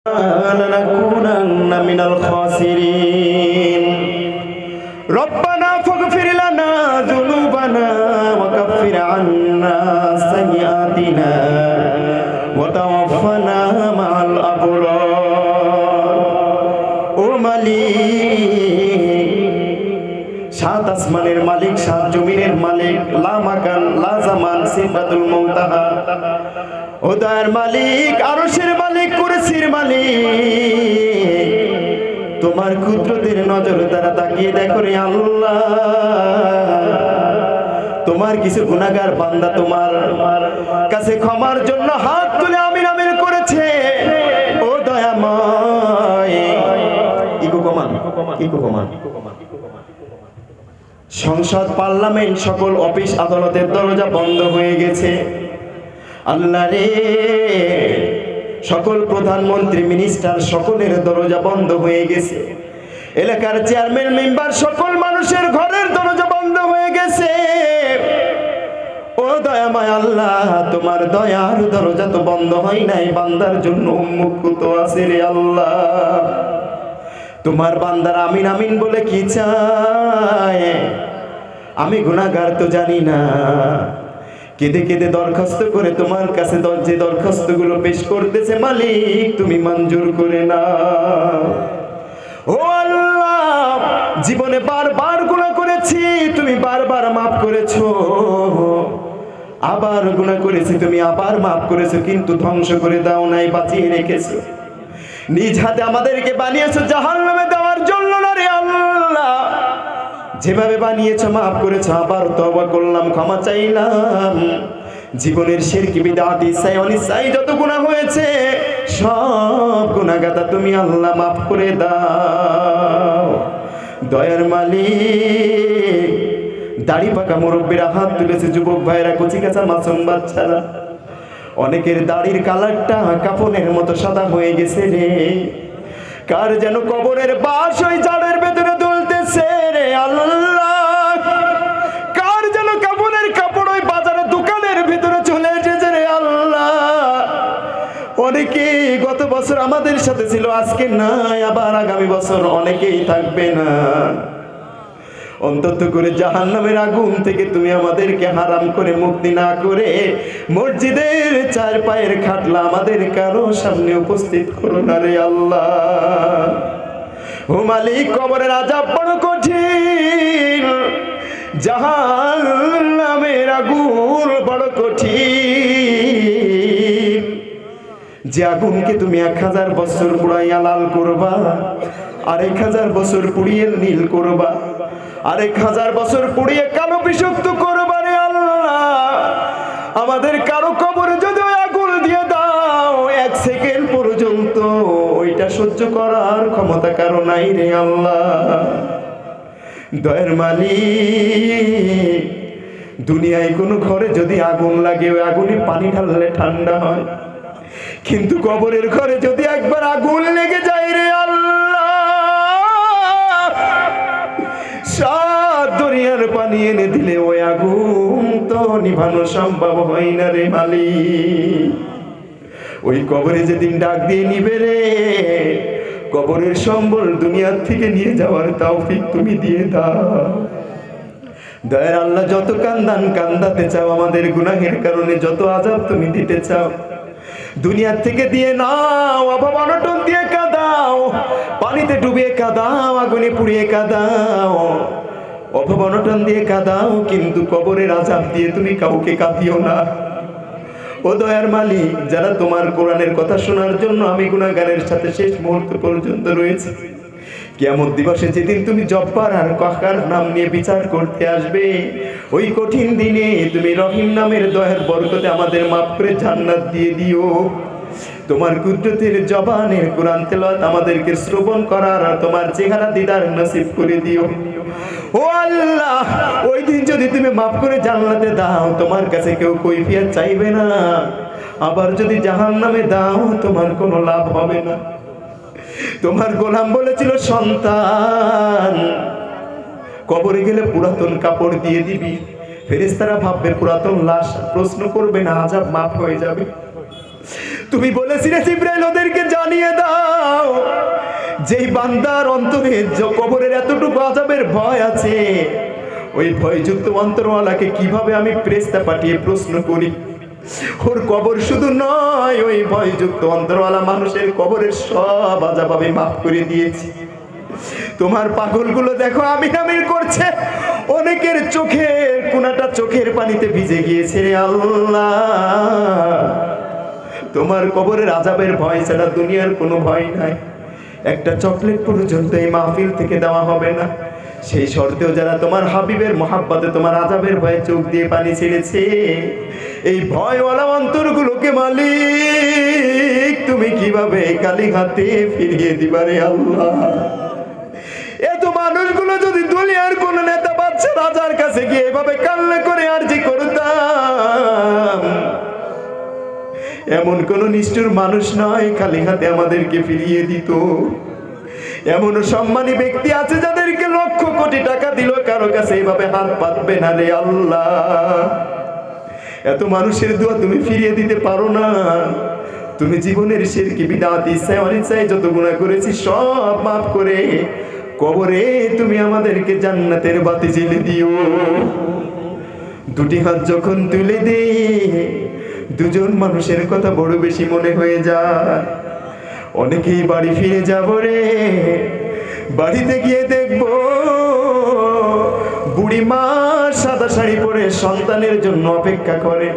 لنكونن من الخاسرين ربنا فاغفر لنا ذنوبنا وكفر عنا سيئاتنا وتوفنا مع الأبرار ও মালিক সাত আসমানের মালিক সাত জমিনের মালিক লা মাকান লা জামান সিফাতুল মুনতাহা ও দয়ার মালিক আরশের মালিক কুরসির মালিক তোমার কুদরতের নজর দ্বারা তাকিয়ে দেখো রে আল্লাহ তোমার কিছু গুনাহগার বান্দা তোমার কাছে ক্ষমার জন্য হাত তুলে আমিন আমিন করেছে ও দয়াময় ইকো কমান সংসদ পার্লামেন্ট সকল অফিস আদালতের দরজা বন্ধ হয়ে গেছে আল্লাহ রে সকল প্রধানমন্ত্রী মিনিস্টার সকলের দরজা বন্ধ হয়ে গেছে এলাকার চেয়ারম্যান মেম্বার সকল মানুষের ঘরের দরজা বন্ধ হয়ে গেছে ও দয়াময় আল্লাহ তোমার দয়ার দরজা তো বন্ধ হয় নাই বান্দার জন্য উন্মুক্ত আছে রে আল্লাহ তোমার বান্দার আমিন আমিন বলে কি চায় আমি গুনাহগার তো জানি না কেঁদে কেঁদে দরখাস্ত করে তোমার কাছে যে দরখাস্তগুলো পেশ করতেছে মালিক তুমি মঞ্জুর করে না ও আল্লাহ জীবনে বারবার গুনাহ করেছি তুমি বারবার মাফ করেছো আবার গুনাহ করেছি তুমি আবার মাফ করেছো কিন্তু ধ্বংস করে দাও নাই বাঁচিয়ে রেখেছো নিজ হাতে আমাদেরকে বানিয়েছো জাহান্নামে দেওয়ার জন্য না রে আল্লাহ যেভাবে বানিয়েছো মাফ করেছো আবার তওবা করলাম ক্ষমা চাইলাম জীবনের শিরকি বিদআত ইচ্ছায় অনিচ্ছায় যত গুনাহ হয়েছে সব গুনাহগাতা তুমি আল্লাহ মাফ করে দাও দয়ার মালিক দাড়ি পাকা মুরব্বীরা হাত তুলেছে যুবক ভাইরা কচিকাঁচা মাসুম বাচ্চারা অনেকের দাড়ির কালারটা কাফনের মতো সাদা হয়ে গেছে রে কার যেন কবরের বাস ওই জাড়ের ভেতরে দুলতেছে রে আল্লাহ কার যেন কাফনের কাপড় ওই বাজারে দোকানের ভিতরে চলে এসেছে রে আল্লাহ অনেকে গত বছর আমাদের সাথে ছিল আজকে নাই আবার আগামী বছর অনেকেই থাকবে না অন্তত করে জাহান্নামের আগুন থেকে তুমি আমাদেরকে হারাম করে মুক্তি না করে মসজিদের চার পায়ের খাটলা আমাদের কারো সামনে উপস্থিত করো না রে আল্লাহ ও মালিক কবরের আযাব বড় কঠিন জাহান্নামের আগুন বড় কঠিন যে আগুনকে তুমি 1000 বছর পুড়াইয়া লাল করবা আর 1000 বছর পুড়িয়ে নীল করবা আর 1000 বছর পুড়িয়ে কালো বিষাক্ত করবা রে আল্লাহ আমাদের কারো কবরে যদি ওই আগুন দিয়ে দাও 1 সেকেন্ড পর্যন্ত ওইটা সহ্য করার ক্ষমতা কারো নাই রে আল্লাহ দয়ার মালিক দুনিয়ায় কোনো ঘরে যদি আগুন লাগে ওই আগুনে পানি ঢাললে ঠান্ডা হয় কিন্তু কবরের ঘরে যদি একবার আগুন লেগে যায় রে আল্লাহ সাত দরিয়ার পানি এনে দিলে ওই আগুন তো নিভানো সম্ভব হয় না রে মালিক ওই কবরে যেদিন ডাক দিয়ে নিবে রে কবরের সম্বল দুনিয়ার থেকে নিয়ে যাওয়ার তৌফিক তুমি দিয়ে দাও দয়ার আল্লাহ যত কান্দাতে চাও আমাদের গুনাহের কারণে যত আযাব তুমি দিতে চাও দুনিয়ার থেকে দিয়ে নাও অভাব অনটন দিয়ে কাঁদাও পানিতে ডুবিয়ে কাঁদাও আগুনে পুড়িয়ে কাঁদাও অভাব অনটন দিয়ে কাঁদাও কিন্তু কবরের আযাব দিয়ে তুমি কাউকে কাঁদিও না ও দয়ার মালিক যারা তোমার কোরআনের কথা শোনার জন্য আমি গুনাহগারের সাথে শেষ মুহূর্ত পর্যন্ত রয়েছে কিয়ামত দিবসে যেদিন তুমি জব্বার আর কাহ্হার নাম নিয়ে বিচার করতে আসবে ওই কঠিন দিনে তুমি রহিম নামের দয়ার বরকতে আমাদের মাফ করে জান্নাত দিয়ে দিও তোমার কুদরতের জবানের কোরআন তেলাওয়াত আমাদেরকে শ্রবণ করার আর তোমার চেহারা দিদার নসিব করে দিও ও আল্লাহ ওই দিন যদি তুমি মাফ করে জান্নাতে দাও তোমার কাছে কেউ কৈফিয়ত চাইবে না আবার যদি জাহান্নামে দাও তোমার কোনো লাভ হবে না তোমার গোলাম বলেছিল সন্তান কবরে গেলে পুরাতন কাপড় দিয়ে দিবি ফেরেশতারা ভাববে পুরাতন লাশ প্রশ্ন করবে না আযাব মাফ হয়ে যাবে তুমি বলেছিলে জিবরাইল ওদেরকে জানিয়ে দাও যেই বান্দার অন্তরে কবরের এতটুকু আযাবের ভয় আছে, ওই ভয়যুক্ত অন্তরওয়ালাকে কিভাবে আমি ফেরেশতা পাঠিয়ে প্রশ্ন করি, ওর কবর শুধু নয়, ওই ভয়যুক্ত অন্তরওয়ালা মানুষের কবরের সব আযাব আমি মাফ করে দিয়েছি। তোমার পাগলগুলো দেখো আমির আমির করছে, অনেকের চোখের কোনাটা চোখের পানিতে ভিজে গিয়েছে রে আল্লাহ। তোমার কবরের আযাবের ভয় ছাড়া দুনিয়ার কোনো ভয় নাই। একটা চকলেট পর্যন্ত এই মাহফিল থেকে দেওয়া হবে না। সেই শর্তেও যারা তোমার হাবিবের মহাব্বতে তোমার আযাবের ভয়ে চোখ দিয়ে পানি ছেড়েছে, এই ভয়ওয়ালা অন্তরগুলোকে মালিক তুমি কিভাবে কালি হাতে ফিরিয়ে দিবারে আল্লাহ। এত মানুষগুলো যদি দুনিয়ার কোন নেতা বাদশা রাজার কাছে গিয়ে এভাবে কান্না করে আরজি করতাম, এমন কোন নিষ্ঠুর মানুষ নয় খালি হাতে আমাদেরকে ফিরিয়ে দিত। এমন সম্মানী ব্যক্তি আছে যাদেরকে লক্ষ কোটি টাকা দিল, কারো কাছে এভাবে হাত পাতবে না রে আল্লাহ। এত মানুষের দোয়া তুমি ফিরিয়ে দিতে পারো না? তুমি জীবনের শিরকি বিদআত ইচ্ছায় অনিচ্ছায় যত গুনাহ করেছি সব মাফ করে কবরে তুমি আমাদেরকে জান্নাতের বাতি জ্বেলে দিও। দুটি হাত যখন তুলে দে, দুজন মানুষের কথা বড় বেশি মনে হয়ে যায়। অনেকেই বাড়ি ফিরে যাব রে, বাড়িতে গিয়ে দেখবো বুড়ি মা সাদা শাড়ি পরে সন্তানের জন্য অপেক্ষা করে,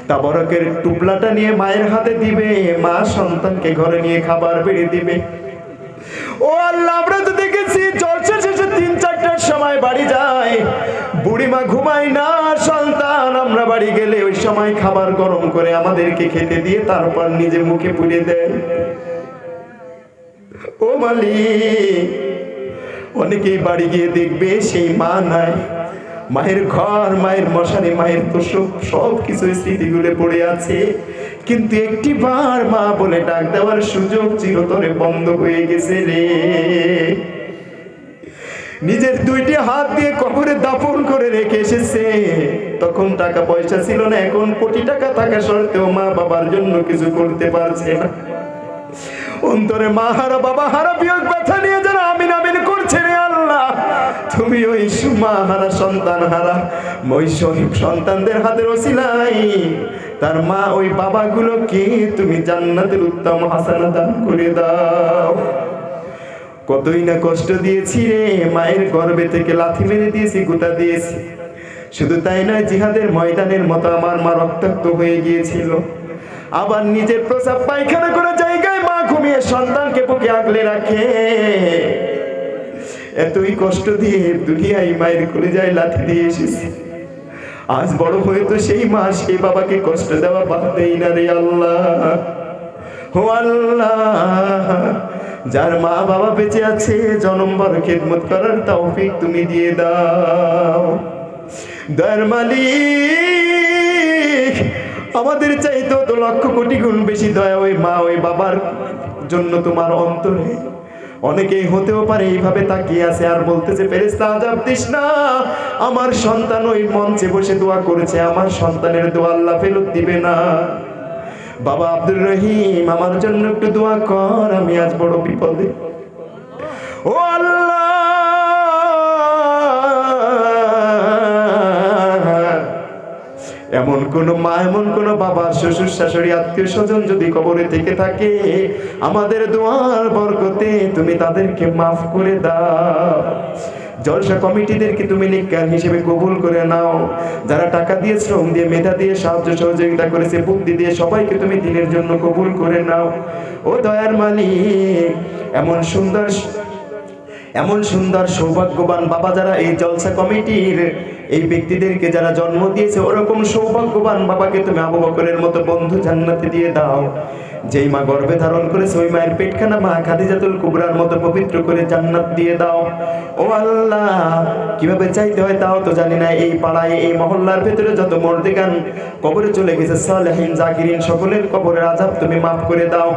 তাবারকের টুপলাটা নিয়ে মায়ের হাতে দিবে, মা সন্তানকে ঘরে নিয়ে খাবার বেড়ে দিবে। ও আল্লাহ, আমরা তো দেখেছি জলসা শেষে ৩-৪টার সময় বাড়ি যায়, বুড়িমা ঘুমায় না, সন্তান আমরা বাড়ি গেলে ওই সময় খাবার গরম করে আমাদেরকে খেতে দিয়ে তারপর নিজে মুখে পুড়ে দেয়। ও মালিক, অনেকেই বাড়ি গিয়ে দেখবে সেই মা নাই, মায়ের ঘর, মায়ের মশারি, মায়ের তোষক সব কিছু স্মৃতিগুলো পড়ে আছে, কিন্তু একটি বার মা বলে ডাক দেওয়ার সুযোগ চিরতরে বন্ধ হয়ে গেছে রে। নিজের দুইটি হাত দিয়ে কবরে দাফন করে রেখে এসেছে। তখন টাকা পয়সা ছিল না, এখন কোটি টাকা থাকা সত্ত্বেও মা বাবার জন্য কিছু করতে পারছে না। অন্তরে মা হারা বাবা হারা বিয়োগ ব্যথা নিয়ে যারা আমিন আমিন করছে রে আল্লাহ, তুমি ওই মা হারা সন্তান হারা ওই সন্তানদের হাতের ওসিলাই তার মা ওই বাবাগুলোকে তুমি জান্নাতের উত্তম হাসানা দান করে দাও। কতই না কষ্ট দিয়েছি রে, মায়ের গর্ভে থেকে লাথি মেরে দিয়েছি, গোতা দিয়েছি। শুধু তাই নয়, জিহাদের ময়দানের মতো আমার মা রক্তাক্ত হয়ে গিয়েছিল। আবার নিজের প্রসাব পায়খানা করা জায়গায় মা ঘুমিয়ে সন্তানকে বুকে আগলে রাখে। এতই কষ্ট দিয়ে দুনিয়ায় মায়ের কলিজায় লাথি দিয়ে এসেছি। আজ বড় হয়ে তো সেই মা সেই বাবাকে কষ্ট দেওয়া বাদ দেই না রে আল্লাহ। ও আল্লাহ, যার মা বাবা বেঁচে আছে জনমভর খেদমত করার তৌফিক তুমি দিয়ে দাও। দয়ার মালিক, আমাদের চাইতেও তো লক্ষ কোটি গুণ বেশি দয়া ওই মা ওই বাবার জন্য তোমার অন্তরে। অনেকেই হতেও পারে এইভাবে তাকিয়ে আছে আর বলতেছে, ফেরেশতা আযাব দিস না, আমার সন্তান ওই মঞ্চে বসে দোয়া করেছে, আমার সন্তানের দোয়া আল্লাহ ফেরত দিবে না। বাবা আব্দুর রহিম, আমার জন্য একটু দোয়া কর, আমি আজ বড় বিপদে। ও আল্লাহ, এমন কোন মা, এমন কোন বাবা, শ্বশুর শাশুড়ি, আত্মীয় স্বজন যদি কবরে থেকে থাকে, আমাদের দোয়ার বরকতে তুমি তাদেরকে মাফ করে দাও। জলসা কমিটিদেরকে তুমি নেককার হিসেবে কবুল করে নাও। যারা টাকা দিয়ে, শ্রম দিয়ে, মেধা দিয়ে সাহায্য সহযোগিতা করেছে, বুদ্ধি দিয়ে, সবাইকে তুমি দিনের জন্য কবুল করে নাও। ও দয়ার মালিক, এমন সুন্দর সৌভাগ্যবান বাবা যারা এই জলসা কমিটির এই ব্যক্তিদেরকে যারা জন্ম দিয়েছে, ওরকম সৌভাগ্যবান বাবাকে তুমি আবু বকরের মতো বন্ধু জান্নাতে দিয়ে দাও। যেই মা গর্ভে ধারণ করেছে ওই মায়ের পেটখানা মা খাদিজাতুল কুবরার মতো পবিত্র করে জান্নাত দিয়ে দাও। ও আল্লাহ, কিভাবে চাইতে হয় তাও তো জানি না। এই পাড়ায়, এই মহল্লার ভেতরে যত মর্দেগান কবরে চলে গেছে, সালেহিন জাকিরিন, সকলের কবরের আযাব তুমি মাফ করে দাও,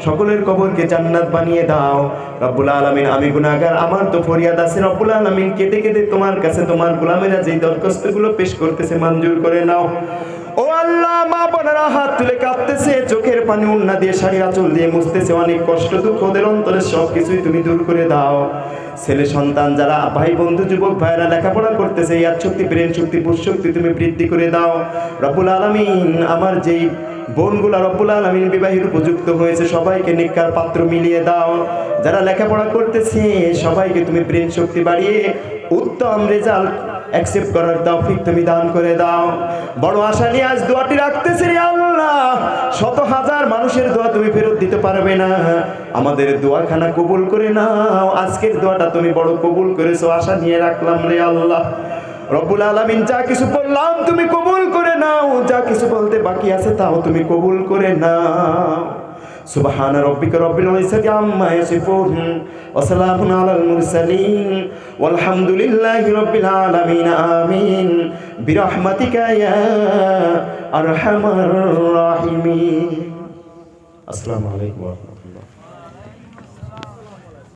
সকলের কবরকে জান্নাত বানিয়ে দাও। রব্বুল আলামিন, আমি গুনাহগার, আমার তো ফরিয়াদ আছে। রব্বুল আলামিন, কেঁদে কেঁদে তোমার কাছে তোমার গোলামেরা যেই দরখাস্তগুলো পেশ করতেছে মঞ্জুর করে নাও। ও ও আল্লাহ, মা বোনেরা হাত তুলে কাঁদতেছে, চোখের পানি উন্না দিয়ে শাড়ির আঁচল দিয়ে মুছতেছে, অনেক কষ্ট দুঃখ ওদের অন্তরে সবকিছুই তুমি দূর করে দাও। ছেলে সন্তান যারা ভাই বন্ধু যুবক ভাইরা লেখাপড়া করতেছে, ইয়াদ শক্তি ব্রেন শক্তি বুঝ শক্তি তুমি বৃদ্ধি করে দাও রব্বুল আলামিন। আমার যেই বোনগুলা রব্বুল আলামিন বিবাহের উপযুক্ত হয়েছে, সবাইকে নেককার পাত্র মিলিয়ে দাও। যারা লেখাপড়া করতেছে সবাইকে তুমি ব্রেন শক্তি বাড়িয়ে উত্তম রেজাল্ট অ্যাকসেপ্ট করার তৌফিক তুমি দান করে দাও। বড় আশা নিয়ে আজ দোয়াটি রাখতেছি রে আল্লাহ, শত হাজার মানুষের দোয়া তুমি ফেরত দিতে পারবে না, আমাদের দোয়াখানা কবুল করে নাও। আজকের দোয়াটা তুমি বড় কবুল করেছো, আশা নিয়ে রাখলাম রে আল্লাহ রব্বুল আলামিন। যা কিছু বললাম তুমি কবুল করে নাও, যা কিছু বলতে বাকি আছে তাও তুমি কবুল করে নাও। সুবহান রাব্বিকা রাব্বিল ইজ্জাতি আম্মা ইয়াসিফুন ওয়া সালামুন আলাল মুরসালিন ওয়ালহামদুলিল্লাহি রাব্বিল আলামিন। আমিন বিরহমাতিকা ইয়া আরহামার রাহিমিন। আসসালামু আলাইকুম।